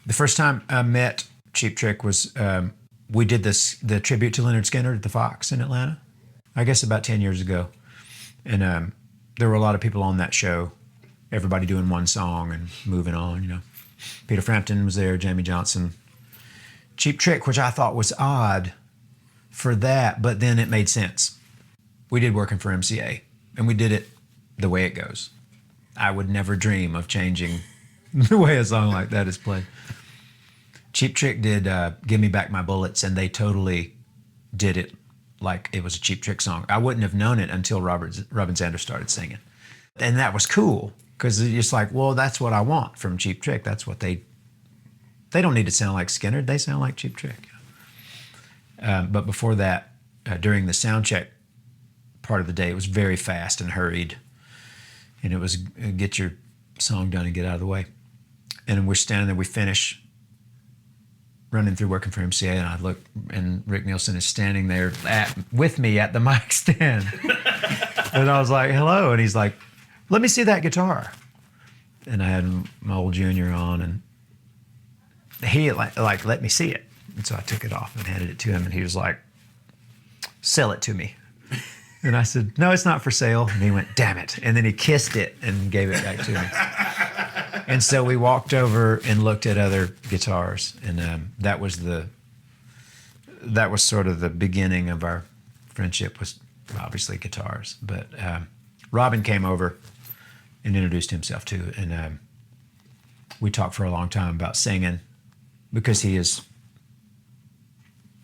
The first time I met Cheap Trick was we did the tribute to Lynyrd Skynyrd at the Fox in Atlanta, I guess about 10 years ago. And there were a lot of people on that show, everybody doing one song and moving on, you know. Peter Frampton was there, Jamie Johnson. Cheap Trick, which I thought was odd for that, but then it made sense. We did Working for MCA, and we did it the way it goes. I would never dream of changing the way a song like that is played. Cheap Trick did Give Me Back My Bullets, and they totally did it like it was a Cheap Trick song. I wouldn't have known it until Robin Sanders started singing. And that was cool, because it's just like, well, that's what I want from Cheap Trick. That's what they don't need to sound like Skynyrd, they sound like Cheap Trick. But before that, during the sound check part of the day, it was very fast and hurried. And it was get your song done and get out of the way. And we're standing there, we finish running through Working for MCA, and I look, and Rick Nielsen is standing there with me at the mic stand. And I was like, hello. And he's like, let me see that guitar. And I had my old Junior on, and he like let me see it. And so I took it off and handed it to him, and he was like, sell it to me. And I said, no, it's not for sale. And he went, damn it. And then he kissed it and gave it back to me. And so we walked over and looked at other guitars. And that was sort of the beginning of our friendship, was obviously guitars. But Robin came over and introduced himself too. And we talked for a long time about singing, because he is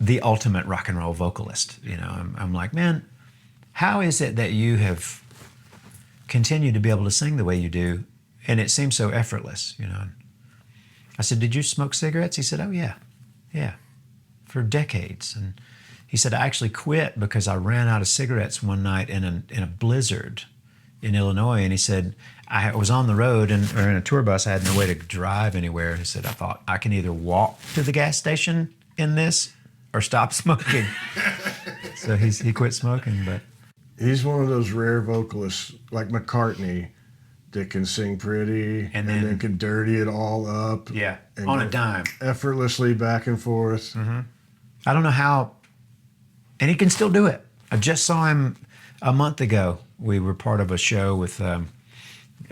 the ultimate rock and roll vocalist. You know, I'm like, man, how is it that you have continued to be able to sing the way you do? And it seems so effortless, you know. I said, did you smoke cigarettes? He said, oh yeah, for decades. And he said, I actually quit because I ran out of cigarettes one night in a blizzard in Illinois. And he said, I was on the road or in a tour bus. I had no way to drive anywhere. He said, I thought I can either walk to the gas station in this or stop smoking. So he quit smoking, but. He's one of those rare vocalists like McCartney that can sing pretty and then can dirty it all up. Yeah, on a dime. Effortlessly back and forth. Mm-hmm. I don't know how, and he can still do it. I just saw him a month ago. We were part of a show with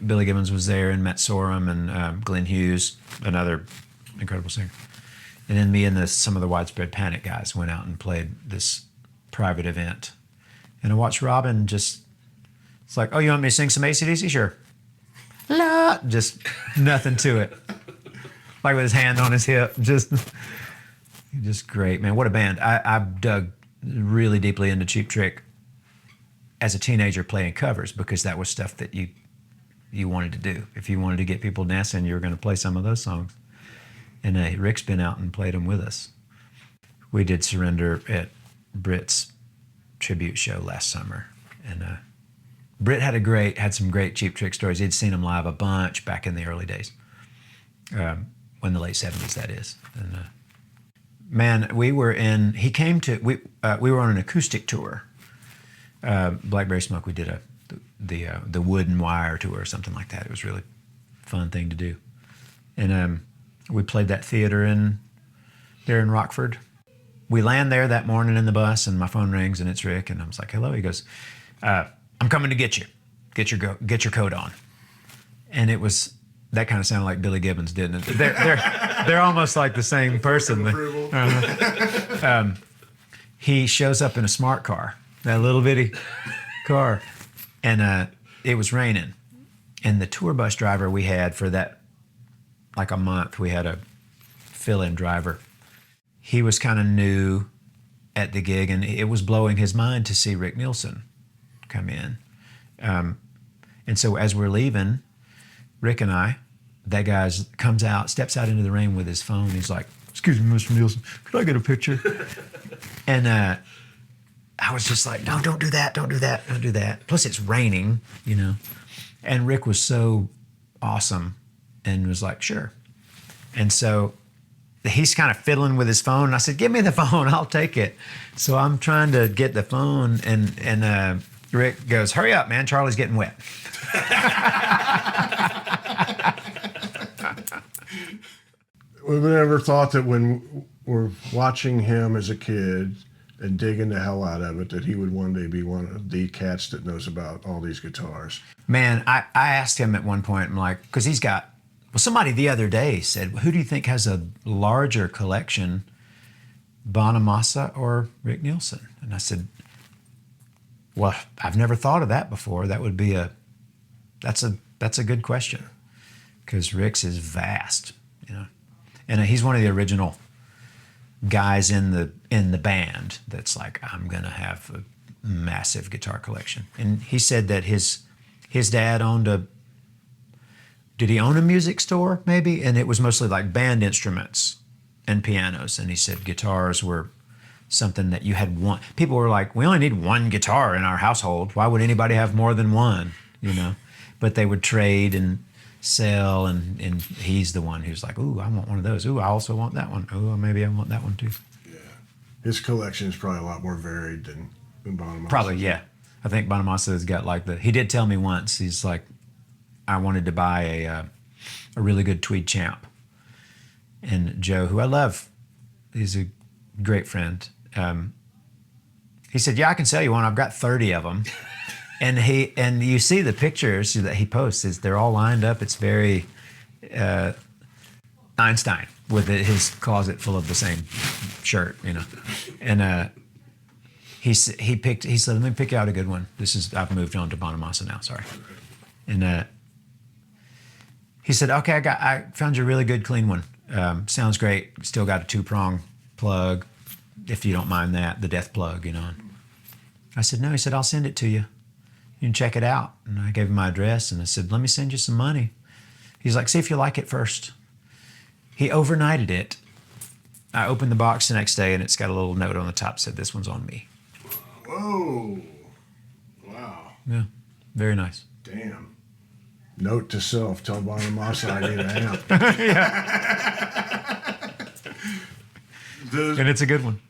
Billy Gibbons was there, and Matt Sorum, and Glenn Hughes, another incredible singer. And then me and some of the Widespread Panic guys went out and played this private event. And I watched Robin it's like, oh, you want me to sing some AC/DC? Sure. La, just nothing to it. Like with his hand on his hip, just great, man. What a band. I dug really deeply into Cheap Trick as a teenager playing covers, because that was stuff that you wanted to do. If you wanted to get people dancing, you were going to play some of those songs. And Rick's been out and played them with us. We did Surrender at Britt's tribute show last summer, and Britt had some great Cheap Trick stories. He'd seen him live a bunch back in the early days, when the late 70s, that is. And man, we were on an acoustic tour. Blackberry Smoke, we did the Wood and Wire tour or something like that. It was a really fun thing to do, and we played that theater there in Rockford. We land there that morning in the bus, and my phone rings, and it's Rick, and I was like, hello. He goes, I'm coming to get you. Get your coat on. And it was, that kind of sounded like Billy Gibbons, didn't it? They're almost like the same person. He shows up in a smart car, that little bitty car, and it was raining. And the tour bus driver we had for that, like a month, we had a fill-in driver. He was kind of new at the gig, and it was blowing his mind to see Rick Nielsen come in. And so as we're leaving, Rick and I, that guy steps out into the rain with his phone. He's like, excuse me, Mr. Nielsen, could I get a picture? And I was just like, no, don't do that. Plus it's raining, you know. And Rick was so awesome and was like, sure. And so he's kind of fiddling with his phone. And I said, give me the phone, I'll take it. So I'm trying to get the phone, and Rick goes, hurry up, man, Charlie's getting wet. We've never thought that when we're watching him as a kid and digging the hell out of it, that he would one day be one of the cats that knows about all these guitars. Man, I asked him at one point, I'm like, because he's got, well, somebody the other day said, who do you think has a larger collection, Bonamassa or Rick Nielsen? And I said, well, I've never thought of that before. That would be that's a good question, because Rick's is vast, you know, and he's one of the original guys in the band that's like, I'm gonna have a massive guitar collection. And he said that his dad owned did he own a music store maybe? And it was mostly like band instruments and pianos. And he said guitars were something that you had one. People were like, we only need one guitar in our household. Why would anybody have more than one? You know, but they would trade and sell, and he's the one who's like, ooh, I want one of those. Ooh, I also want that one. Ooh, maybe I want that one too. Yeah, his collection is probably a lot more varied than Bonamassa. Probably, yeah. I think Bonamassa has got like he did tell me once, he's like, I wanted to buy a really good tweed champ. And Joe, who I love, he's a great friend. He said, yeah, I can sell you one. I've got 30 of them. And you see the pictures that he posts, they're all lined up. It's very Einstein with his closet full of the same shirt, you know. And he said, let me pick out a good one. I've moved on to Bonamassa now, sorry. And he said, okay, I found you a really good, clean one. Sounds great. Still got a 2-prong plug, if you don't mind that, the death plug, you know. I said, no. He said, I'll send it to you. You can check it out. And I gave him my address, and I said, let me send you some money. He's like, see if you like it first. He overnighted it. I opened the box the next day, and it's got a little note on the top that said, this one's on me. Whoa. Wow. Yeah, very nice. Damn. Note to self, tell Bonamassa I need an amp. Yeah. And it's a good one.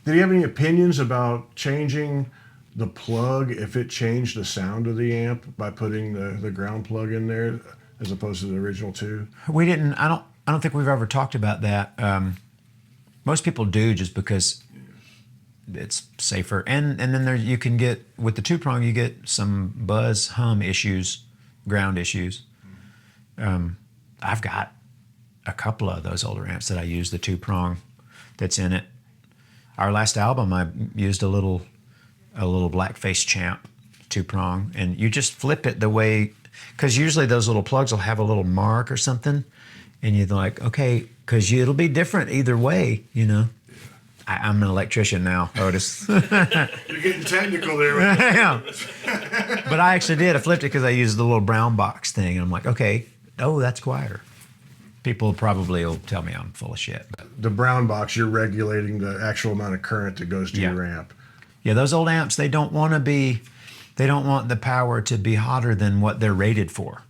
Did he have any opinions about changing the plug, if it changed the sound of the amp by putting the ground plug in there as opposed to the original two? We didn't. I don't think we've ever talked about that. Most people do, just because it's safer. And then you can get, with the 2-prong, you get some buzz, hum issues, ground issues. I've got a couple of those older amps that I use the 2-prong that's in it. Our last album, I used a little blackface champ 2-prong, and you just flip it the way, because usually those little plugs will have a little mark or something, and you're like, okay, because it'll be different either way, you know. I'm an electrician now, Otis. You're getting technical there. Right? Yeah. But I actually did. I flipped it because I used the little brown box thing, and I'm like, okay, oh, that's quieter. People probably will tell me I'm full of shit. But. The brown box, you're regulating the actual amount of current that goes to your amp. Yeah, those old amps, they don't want the power to be hotter than what they're rated for.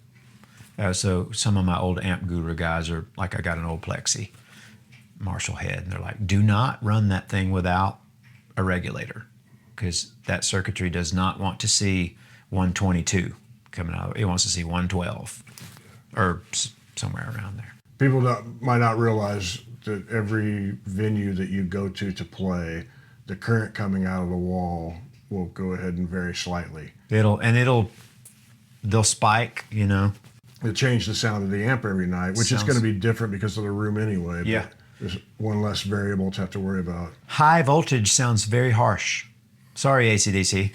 So some of my old amp guru guys are like, I got an old Plexi Marshall head, and they're like, do not run that thing without a regulator, because that circuitry does not want to see 122 coming out. It wants to see 112 or somewhere around there. People might not realize that every venue that you go to play, the current coming out of the wall will go ahead and vary slightly. They'll spike, you know. It'll change the sound of the amp every night, which is going to be different because of the room anyway. Yeah. There's one less variable to have to worry about. High voltage sounds very harsh. Sorry, AC/DC.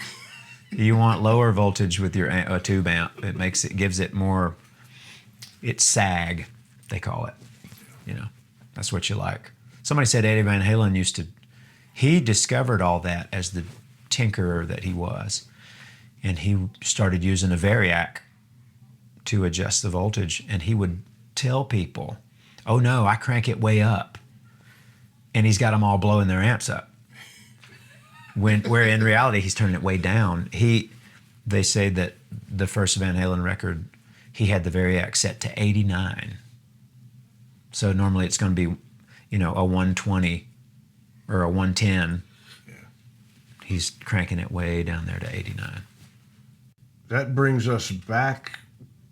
You want lower voltage with your tube amp. It gives it more. It's sag, they call it. You know, that's what you like. Somebody said Eddie Van Halen he discovered all that as the tinkerer that he was. And he started using a variac to adjust the voltage. And he would tell people, oh no, I crank it way up. And he's got them all blowing their amps up. Where in reality, he's turning it way down. They say that the first Van Halen record, he had the variac set to 89. So normally it's going to be, you know, a 120 or a 110. Yeah. He's cranking it way down there to 89. That brings us back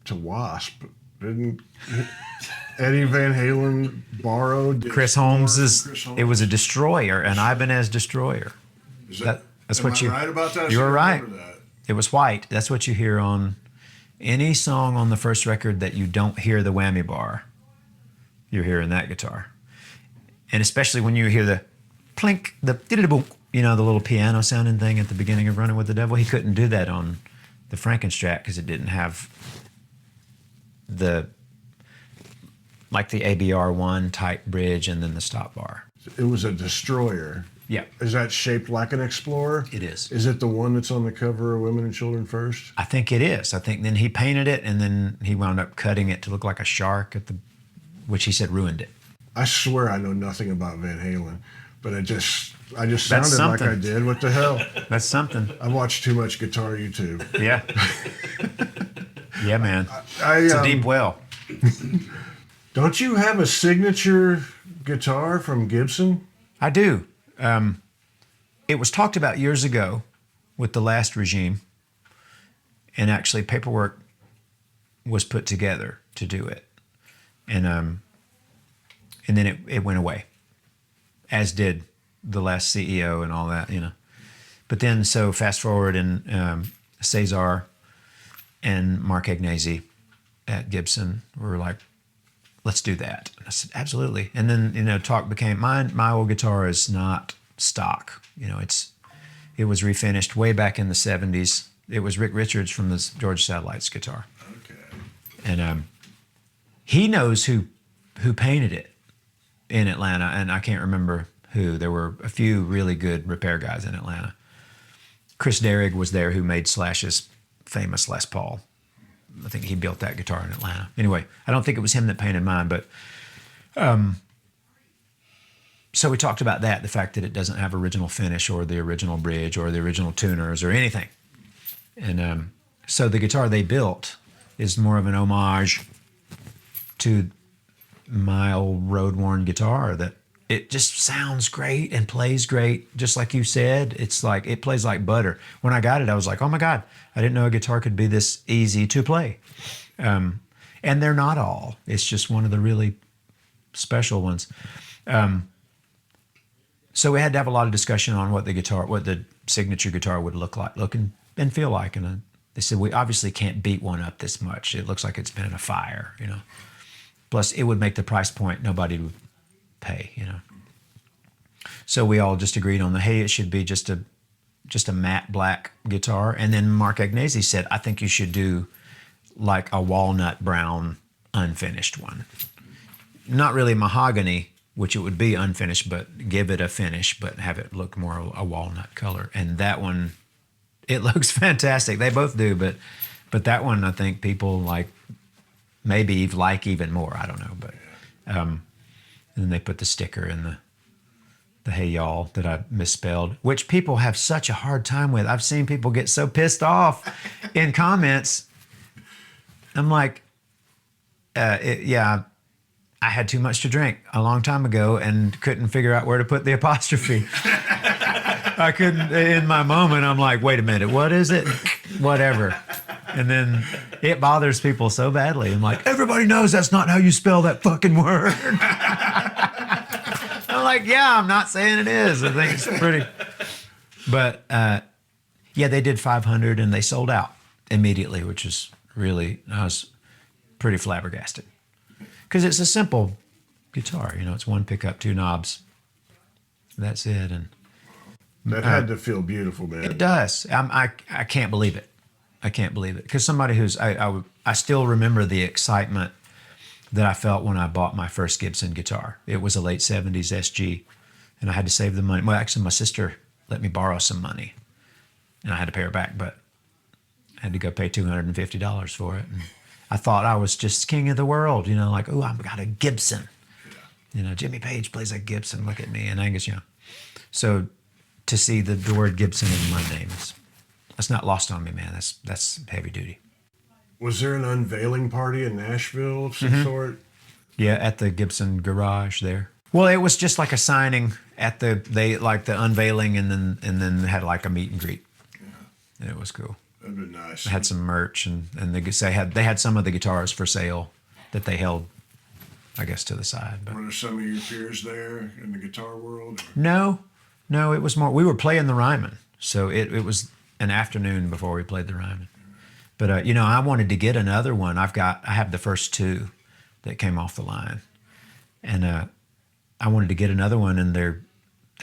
to Wasp. Eddie Van Halen borrowed Chris Holmes. It was a Destroyer, an Ibanez Destroyer. That's am what I you. right about that? I You were should right. remember that. It was white. That's what you hear on any song on the first record that you don't hear the whammy bar. You're hearing that guitar, and especially when you hear the plink, the diddle-boom, the little piano sounding thing at the beginning of Running with the Devil. He couldn't do that on the Frankenstrat because it didn't have the ABR1 type bridge and then the stop bar. It was a Destroyer. Yeah. Is that shaped like an Explorer? It is. Is it the one that's on the cover of Women and Children First? I think it is. I think then he painted it and then he wound up cutting it to look like a shark which he said ruined it. I swear I know nothing about Van Halen, but I just sounded something. like I did. What the hell? That's something. I watched too much Guitar YouTube. Yeah. Yeah, man. It's a deep well. Don't you have a signature guitar from Gibson? I do. It was talked about years ago with the last regime, and actually paperwork was put together to do it, and then it went away, as did the last CEO and all that, But then, so fast forward, and Cesar and Mark Agnesi at Gibson were like, let's do that. And I said, absolutely. And then, talk became, my old guitar is not stock. It was refinished way back in the 70s. It was Rick Richards from the George Satellites guitar. Okay. And he knows who painted it in Atlanta, and I can't remember who. There were a few really good repair guys in Atlanta. Chris Derrig was there, who made Slash's famous Les Paul. I think he built that guitar in Atlanta. Anyway, I don't think it was him that painted mine, but so we talked about that, the fact that it doesn't have original finish or the original bridge or the original tuners or anything. And so the guitar they built is more of an homage to my old road-worn guitar, that it just sounds great and plays great, just like you said. It's like, it plays like butter. When I got it, I was like, oh my God, I didn't know a guitar could be this easy to play. And they're not all. It's just one of the really special ones. So we had to have a lot of discussion on what the signature guitar would look and feel like. And they said, we obviously can't beat one up this much. It looks like it's been in a fire, Plus, it would make the price point nobody would pay, So we all just agreed on it should be just a matte black guitar. And then Mark Agnesi said, I think you should do like a walnut brown unfinished one. Not really mahogany, which it would be unfinished, but give it a finish, but have it look more a walnut color. And that one, it looks fantastic. They both do, but that one I think people maybe like even more. I don't know, but and then they put the sticker in the hey y'all that I misspelled, which people have such a hard time with. I've seen people get so pissed off in comments. I'm like, I had too much to drink a long time ago and couldn't figure out where to put the apostrophe. I couldn't, in my moment, I'm like, wait a minute, what is it? Whatever. And then it bothers people so badly. I'm like, everybody knows that's not how you spell that fucking word. I'm like, yeah, I'm not saying it is. I think it's pretty. But they did 500 and they sold out immediately, which is really, I was pretty flabbergasted. Because it's a simple guitar, it's one pickup, two knobs. That's it. And that had to feel beautiful, man. It does. I can't believe it. I can't believe it. Because somebody I still remember the excitement that I felt when I bought my first Gibson guitar. It was a late 70s SG, and I had to save the money. Well, actually, my sister let me borrow some money, and I had to pay her back, but I had to go pay $250 for it. And I thought I was just king of the world, like, oh, I've got a Gibson. Jimmy Page plays a Gibson. Look at me, and Angus Young. So to see the word Gibson in my name, that's not lost on me, man. That's heavy duty. Was there an unveiling party in Nashville of some sort? Yeah, at the Gibson garage there. Well, it was just like a signing at the unveiling, and then had like a meet and greet. Yeah. And it was cool. That'd be nice. They had some merch, and they had some of the guitars for sale that they held I guess, to the side. But Were there some of your peers there in the guitar world? no, it was more. We were playing the Ryman, so it was an afternoon before we played the Ryman. But you know, I wanted to get another one. I have the first two that came off the line, and I wanted to get another one, and they're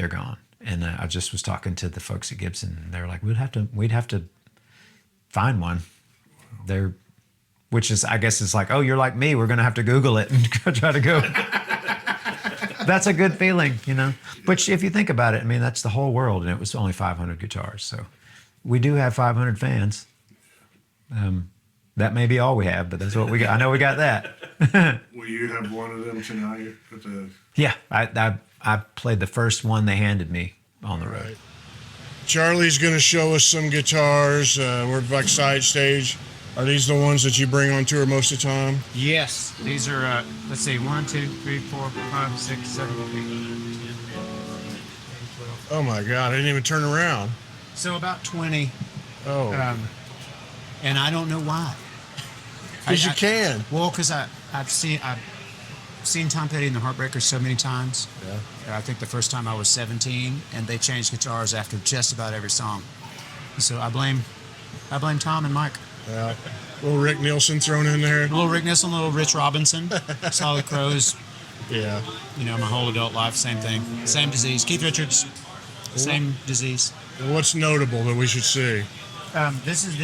gone. And I just was talking to the folks at Gibson, and they were like, we'd have to find one. Which is, I guess, it's like, oh, you're like me. We're gonna have to Google it and try to go. That's a good feeling, you know. But if you think about it, I mean, that's the whole world, and it was only 500 guitars. So we do have 500 fans. That may be all we have, but that's what we got. I know we got that. Will you have one of them tonight? Yeah, I played the first one they handed me on the road. Right. Charlie's going to show us some guitars. We're back side stage. Are these the ones that you bring on tour most of the time? Yes, these are, let's see, 1, 2, 3, 4, 5, 6, 7, 8, 9, 10, 11, 12. Oh my God, I didn't even turn around. So about 20. Oh. And I don't know why. Because you can. Well, because I've seen Tom Petty and the Heartbreakers so many times. Yeah. I think the first time I was 17, and they changed guitars after just about every song. So I blame Tom and Mike. Yeah. Little Rick Nielsen thrown in there. Little Rick Nielsen, little Rich Robinson, Solid Crows. Yeah. You know, my whole adult life, same thing. Same disease. Keith Richards, same disease. What's notable that we should see? This is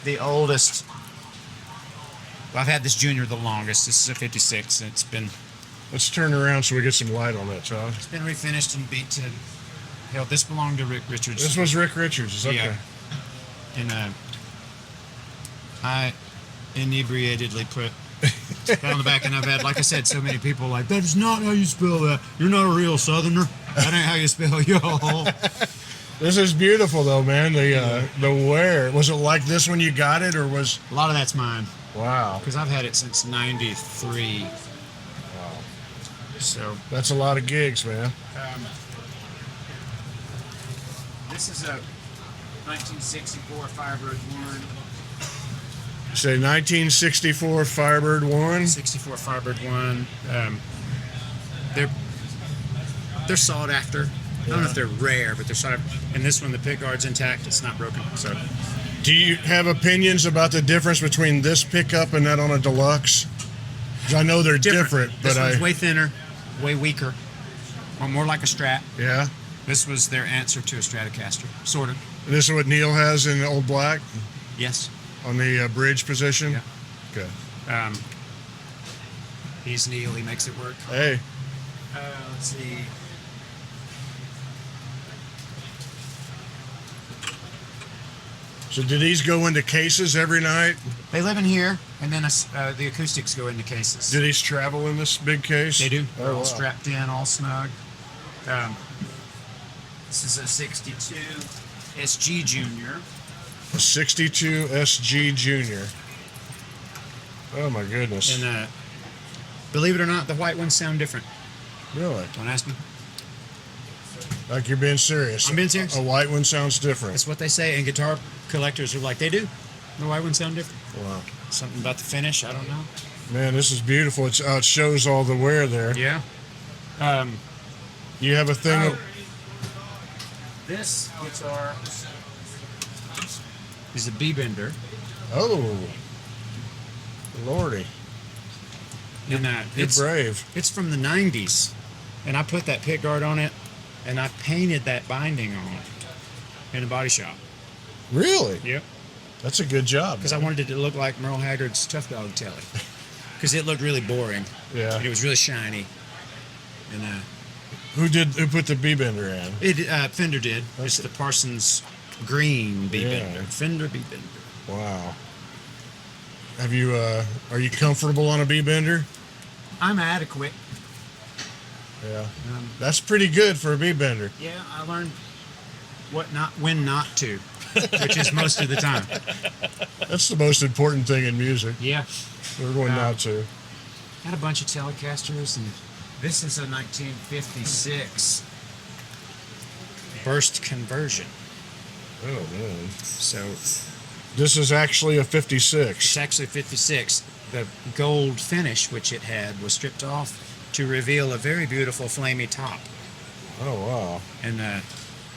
the oldest. Well, I've had this Junior the longest. This is a 56. It's been Let's turn around so we get some light on that, Todd. It's been refinished and beat to hell. This belonged to Rick Richards. This was Rick Richards. Okay. Yeah. And I inebriatedly put that on the back, and I've had, like I said, so many people like, that is not how you spell that. You're not a real Southerner. That ain't how you spell y'all. This is beautiful, though, man. The wear. Was it like this when you got it, or was? A lot of that's mine. Wow. Because I've had it since '93. Wow. So That's a lot of gigs, man. this is a 1964 Firebird 1. Say 1964 Firebird 1. 64 Firebird 1. They're sought after. I don't know if they're rare, but they're sought after. And this one, the pick guard's intact. It's not broken. So, Do you have opinions about the difference between this pickup and that on a deluxe? 'Cause I know they're different, This but one's way thinner, way weaker, or more like a Strat. yeah. This was their answer to a Stratocaster, sort of. This is what Neil has in the Old Black Yes. on the bridge position. Yeah. Okay. He's Neil. He makes it work. Hey. Let's see. So do these go into cases every night? They live in here, and then the acoustics go into cases. Do these travel in this big case? They do. They're Oh, all wow. strapped in, all snug. This is a 62 SG Junior. A 62 SG Junior. Oh my goodness. And believe it or not, the white ones sound different. Really? Don't ask me. Like you're being serious. I'm being serious. A white one sounds different. That's what they say, and guitar collectors are like, they do. The white ones sound different. Wow. Something about the finish, I don't know. Man, this is beautiful. It shows all the wear there. Yeah. You have a thing. Oh. This guitar is a B-bender. Oh, Lordy. And You're brave. it's from the 90s. And I put that pick guard on it, and I painted that binding on it in a body shop. Really? Yep. That's a good job. Because I wanted it to look like Merle Haggard's Tough Dog Telly. Because it looked really boring. Yeah. And it was really shiny. And Who put the B-bender in? Fender did. It's the Parsons Green B-bender. Yeah. Fender B-bender. Wow. Have you? Are you comfortable on a B-bender? I'm adequate. Yeah. That's pretty good for a B-bender. Yeah, I learned when not to, which is most of the time. That's the most important thing in music. Yeah. We're going not to. Had a bunch of Telecasters, and this is a 1956 burst conversion. Oh man. So This is actually a 56. it's actually 56. the gold finish which it had was stripped off to reveal a very beautiful flamey top. Oh wow! And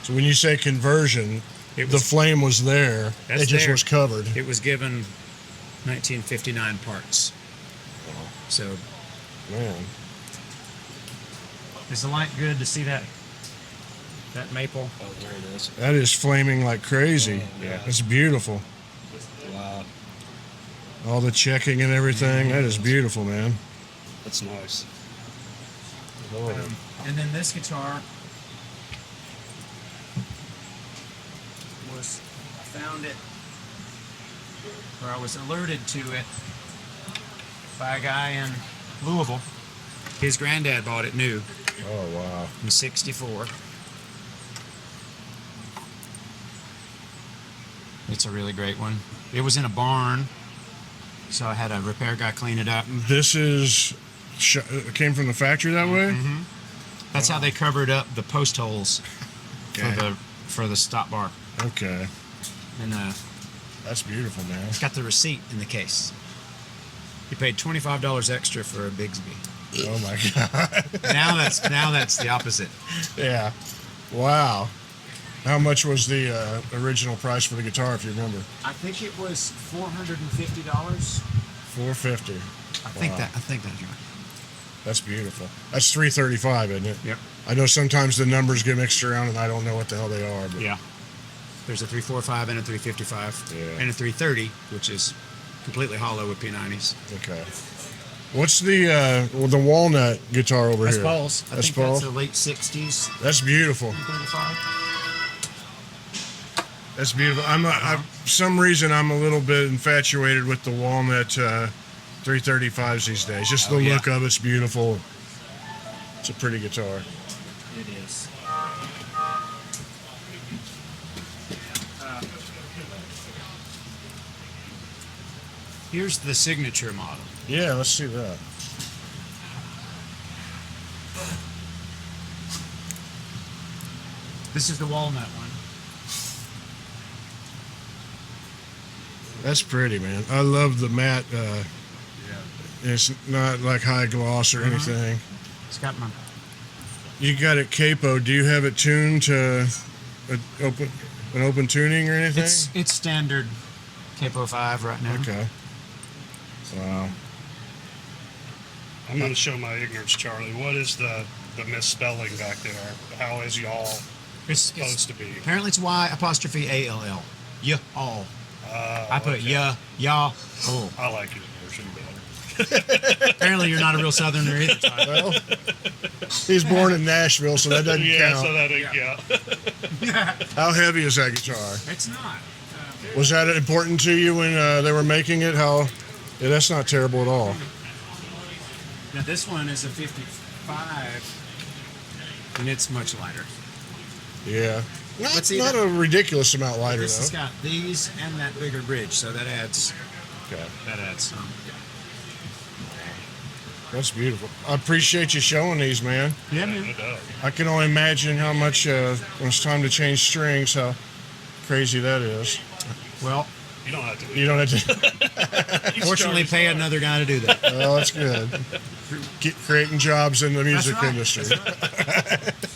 So when you say conversion, It the was- flame was there. That's It just there. was covered. it was given 1959 parts. So Man, is the light good to see that maple? Oh, there it is. that is flaming like crazy. Yeah. It's beautiful. Wow. All the checking and everything. That is beautiful, man. That's nice. And then this guitar I found it, or I was alerted to it by a guy in Louisville. His granddad bought it new Oh wow! in '64. It's a really great one. It was in a barn, so I had a repair guy clean it up. This is came from the factory that way. That's how they covered up the post holes Okay. for the stop bar. Okay, And that's beautiful, man. it's got the receipt in the case. He paid $25 extra for a Bigsby. Oh my god! Now that's the opposite. Yeah. Wow. How much was the original price for the guitar, if you remember? I think it was $450. $450. I think that's right. That's beautiful. That's $335, isn't it? Yep. I know sometimes the numbers get mixed around and I don't know what the hell they are. But Yeah. There's a 345 and a 355 Yeah. and a 330, which is completely hollow with P90s. Okay. What's the walnut guitar over That's here? Paul's. I That's think Paul's. that's the late 60s. That's beautiful. 35. That's beautiful. For some reason I'm a little bit infatuated with the walnut 335s these days. Just the Oh, yeah. look of it's beautiful. It's a pretty guitar. It is. Here's the signature model. Yeah, let's see that. This is the walnut one. That's pretty, man. I love the matte. It's not like high gloss or anything. It's got my You got it capo. Do you have it tuned to an open tuning or anything? it's standard Capo 5 right now. Okay. Wow. I'm going to show my ignorance, Charlie. What is the misspelling back there? How is y'all It's supposed to be? apparently it's Y apostrophe ALL. Yeah, all. I put okay. ya, oh. I like your version better. Apparently you're not a real Southerner either, Tyler. Well, he's born in Nashville, so that doesn't Yeah, count. so that yeah. How heavy is that guitar? It's not. Was that important to you when they were making it? Yeah, that's not terrible at all. Now this one is a 55, and it's much lighter. Yeah. Not, Let's see not that. a ridiculous amount lighter, This has though. got these and that bigger bridge, so that adds Okay. some. That's beautiful. I appreciate you showing these, man. Yeah, No doubt. I can only imagine how much when it's time to change strings, how crazy that is. Well, You don't have to. You don't have to. fortunately, pay another guy to do that. Well, that's good. Creating jobs in the music That's right. industry. That's right.